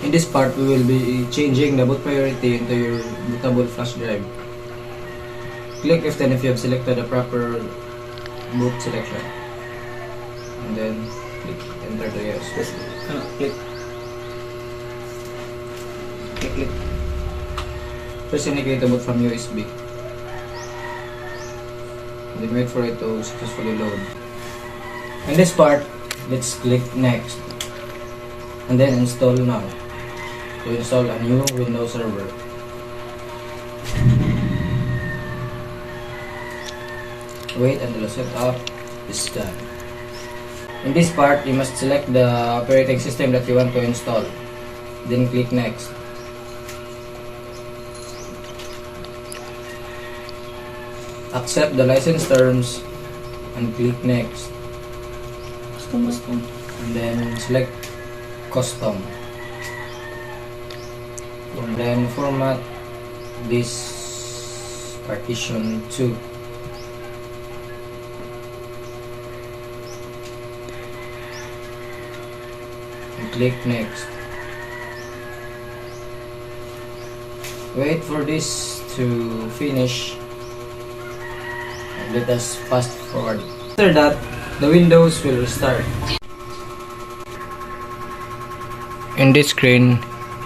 In this part, we will be changing the boot priority into your bootable flash drive. Click F10 if you have selected the proper boot selection. And then click enter the yes. Click. Click. First indicate the boot from USB. And then wait for it to successfully load. In this part, let's click next. And then install now. To install a new Windows server. Wait until the setup is done. In this part, you must select the operating system that you want to install. Then click next. Accept the license terms and click next. Custom. And then select custom. And then format this partition 2. And click next. Wait for this to finish. And let us fast forward. After that, the Windows will restart. In this screen,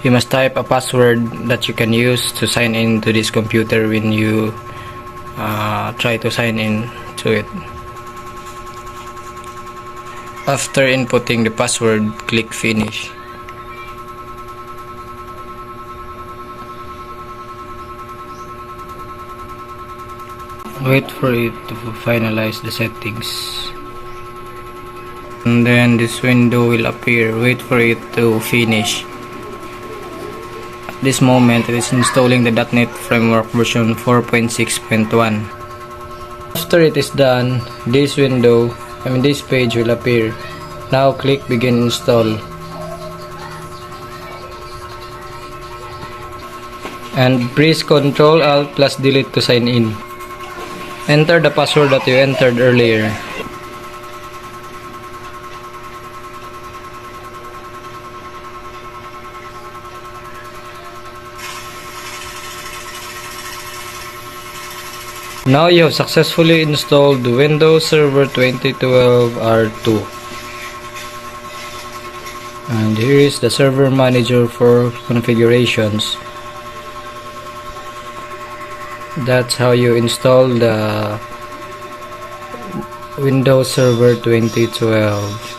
you must type a password that you can use to sign in to this computer when you try to sign in to it. After inputting the password, click finish. Wait for it to finalize the settings. And then this window will appear. Wait for it to finish. At this moment, it is installing the .NET Framework version 4.6.1. After it is done, this page will appear. Now click begin install. And press Ctrl Alt plus Delete to sign in. Enter the password that you entered earlier. Now you have successfully installed Windows Server 2012 R2. And here is the server manager for configurations. That's how you install the Windows Server 2012.